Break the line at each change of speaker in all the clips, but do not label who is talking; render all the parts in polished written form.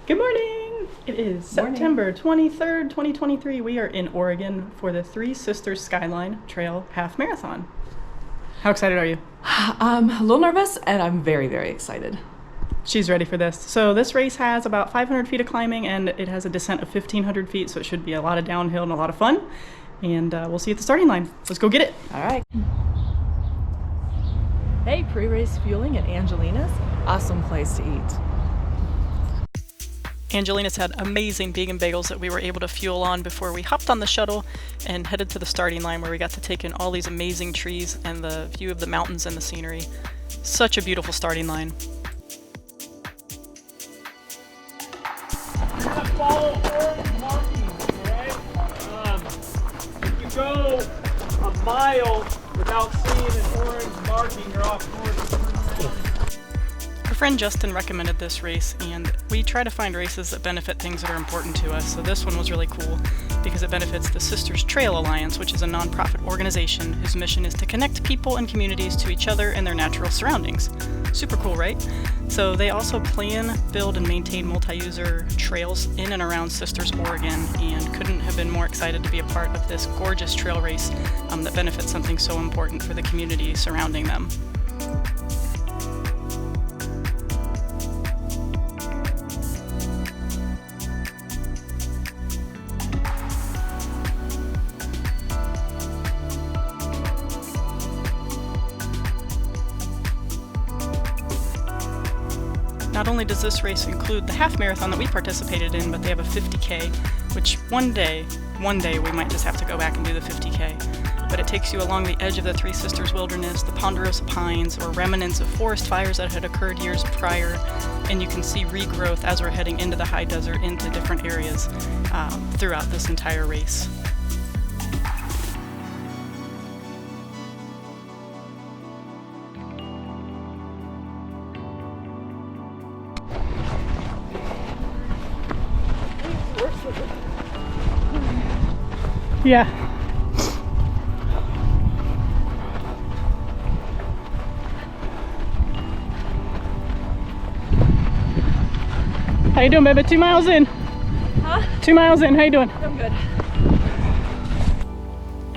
Good morning! It is
Morning.
September 23rd, 2023. We are in Oregon for the Sisters Skyline Trail Half Marathon. How excited are you?
I'm a little nervous, and I'm very, very excited.
She's ready for this. So this race has about 500 feet of climbing, and it has a descent of 1,500 feet, so it should be a lot of downhill and a lot of fun. And we'll see you at the starting line. Let's go get it.
All right. Hey, pre-race fueling at Angelina's. Awesome place to eat.
Angelina's had amazing vegan bagels that we were able to fuel on before we hopped on the shuttle and headed to the starting line, where we got to take in all these amazing trees and the view of the mountains and the scenery. Such a beautiful starting line.
You're gonna follow orange markings, alright? If you go a mile without seeing an orange marking, you're off course.
Our friend Justin recommended this race, and we try to find races that benefit things that are important to us. So this one was really cool because it benefits the Sisters Trail Alliance, which is a nonprofit organization whose mission is to connect people and communities to each other and their natural surroundings. Super cool, right? So they also plan, build, and maintain multi-user trails in and around Sisters, Oregon, and couldn't have been more excited to be a part of this gorgeous trail race that benefits something so important for the community surrounding them. Not only does this race include the half marathon that we participated in, but they have a 50K, which one day we might just have to go back and do the 50K. But it takes you along the edge of the Three Sisters Wilderness, the ponderosa pines, or remnants of forest fires that had occurred years prior, and you can see regrowth as we're heading into the high desert into different areas throughout this entire race. Yeah. How you doing, baby? 2 miles in.
Huh?
2 miles in. How you doing?
I'm good.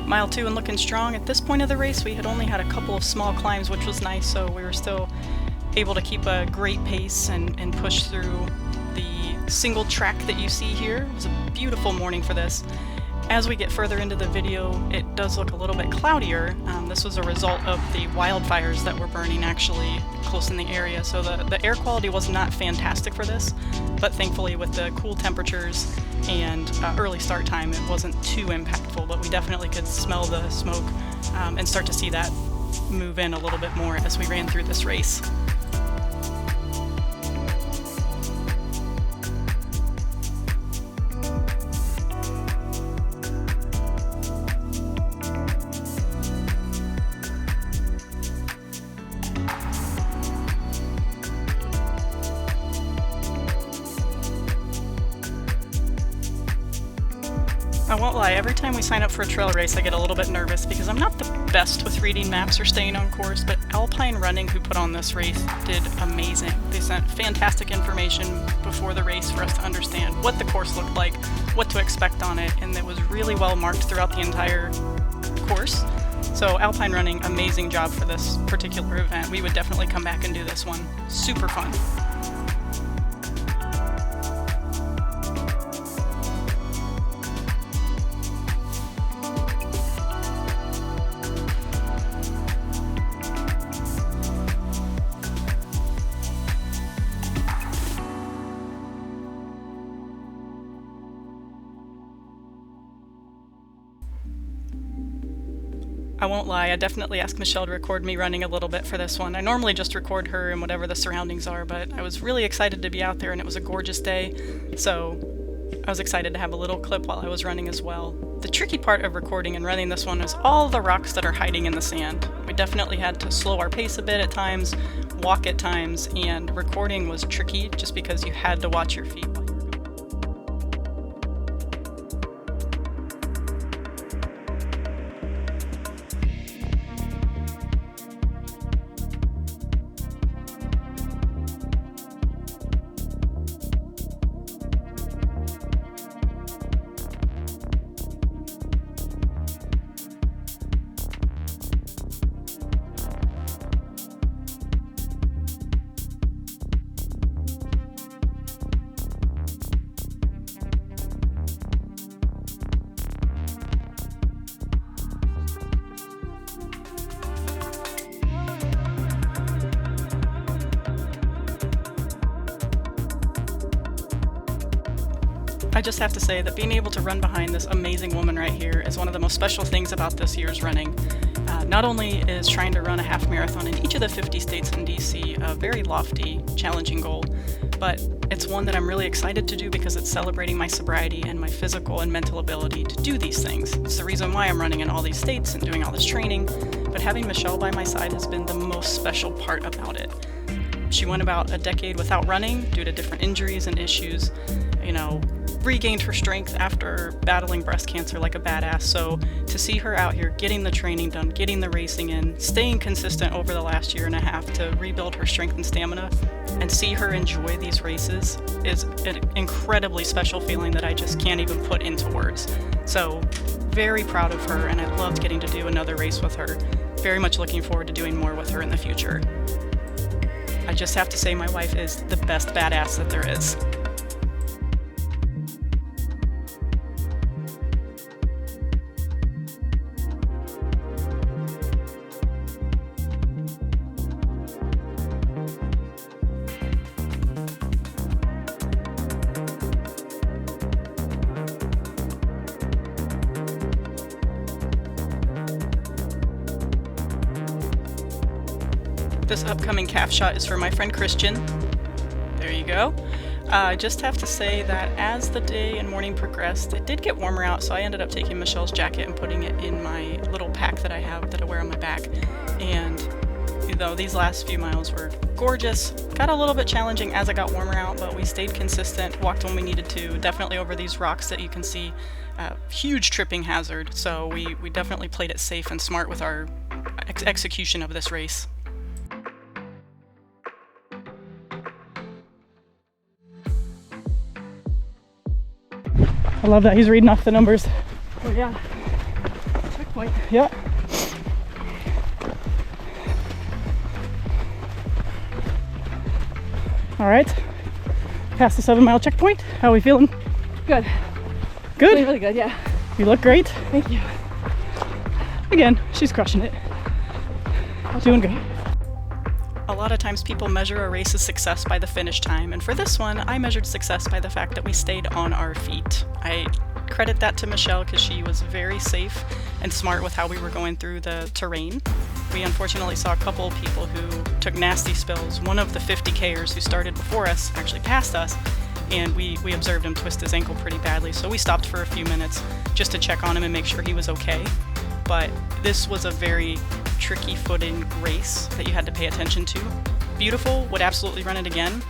Mile 2 and looking strong. At this point of the race, we had only had a couple of small climbs, which was nice, so we were still able to keep a great pace and push through the single track that you see here. It was a beautiful morning for this. As we get further into the video, it does look a little bit cloudier. This was a result of the wildfires that were burning actually close in the area, so the air quality was not fantastic for this, but thankfully with the cool temperatures and early start time, it wasn't too impactful, but we definitely could smell the smoke and start to see that move in a little bit more as we ran through this race. I won't lie, every time we sign up for a trail race I get a little bit nervous because I'm not the best with reading maps or staying on course, but Alpine Running, who put on this race, did amazing. They sent fantastic information before the race for us to understand what the course looked like, what to expect on it, and it was really well marked throughout the entire course. So Alpine Running, amazing job for this particular event. We would definitely come back and do this one. Super fun. I won't lie, I definitely asked Michelle to record me running a little bit for this one. I normally just record her and whatever the surroundings are, but I was really excited to be out there and it was a gorgeous day, so I was excited to have a little clip while I was running as well. The tricky part of recording and running this one is all the rocks that are hiding in the sand. We definitely had to slow our pace a bit at times, walk at times, and recording was tricky just because you had to watch your feet. I just have to say that being able to run behind this amazing woman right here is one of the most special things about this year's running. Not only is trying to run a half marathon in each of the 50 states in DC a very lofty, challenging goal, but it's one that I'm really excited to do because it's celebrating my sobriety and my physical and mental ability to do these things. It's the reason why I'm running in all these states and doing all this training, but having Michelle by my side has been the most special part about it. She went about a decade without running due to different injuries and issues, regained her strength after battling breast cancer like a badass. So to see her out here getting the training done, getting the racing in, staying consistent over the last year and a half to rebuild her strength and stamina, and see her enjoy these races is an incredibly special feeling that I just can't even put into words. So very proud of her, and I loved getting to do another race with her. Very much looking forward to doing more with her in the future. I just have to say my wife is the best badass that there is. This upcoming calf shot is for my friend Christian. There you go. I just have to say that as the day and morning progressed, it did get warmer out, so I ended up taking Michelle's jacket and putting it in my little pack that I have that I wear on my back. And these last few miles were gorgeous. Got a little bit challenging as it got warmer out, but we stayed consistent, walked when we needed to, definitely over these rocks that you can see. Huge tripping hazard, so we definitely played it safe and smart with our execution of this race. I love that he's reading off the numbers.
Oh yeah. Checkpoint.
Yeah. All right. Past the 7-mile checkpoint. How are we feeling?
Good.
Good?
Really, really good, yeah.
You look great.
Thank you.
Again, she's crushing it. Doing good. A lot of times people measure a race's success by the finish time, and for this one, I measured success by the fact that we stayed on our feet. I credit that to Michelle because she was very safe and smart with how we were going through the terrain. We unfortunately saw a couple of people who took nasty spills. One of the 50Kers who started before us actually passed us, and we observed him twist his ankle pretty badly, so we stopped for a few minutes just to check on him and make sure he was okay. But this was a very tricky footing race that you had to pay attention to. Beautiful, would absolutely run it again.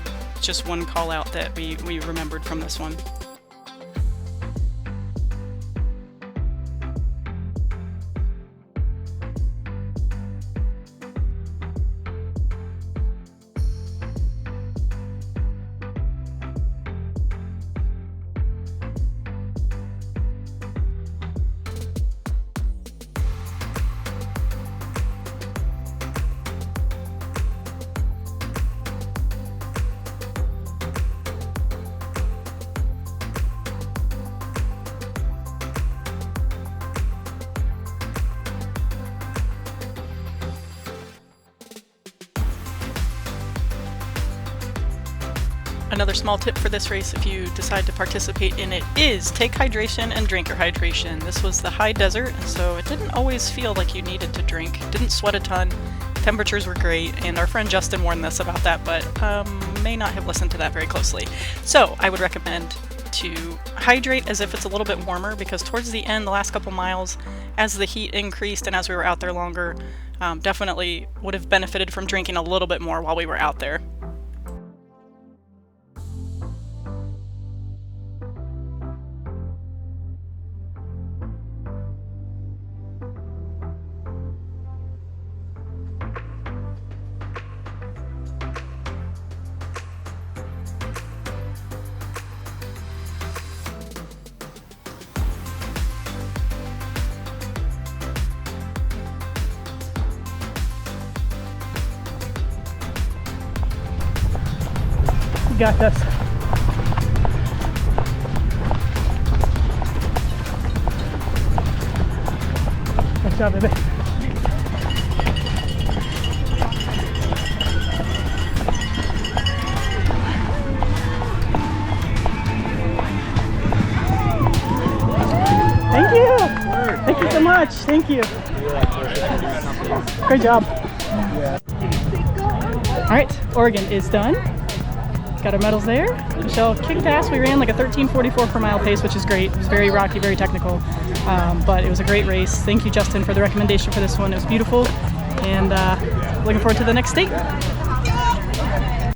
Just one call out that we remembered from this one. Another small tip for this race, if you decide to participate in it, is take hydration and drink your hydration. This was the high desert, and so it didn't always feel like you needed to drink. Didn't sweat a ton, temperatures were great, and our friend Justin warned us about that, but may not have listened to that very closely. So I would recommend to hydrate as if it's a little bit warmer, because towards the end, the last couple miles, as the heat increased and as we were out there longer, definitely would have benefited from drinking a little bit more while we were out there. Got this. Good job, baby. much. Thank you. Great job. All right, Oregon is done. Got our medals there. Michelle kicked ass. We ran like a 13:44 per mile pace, which is great. It was very rocky, very technical, but it was a great race. Thank you, Justin, for the recommendation for this one. It was beautiful, and looking forward to the next state.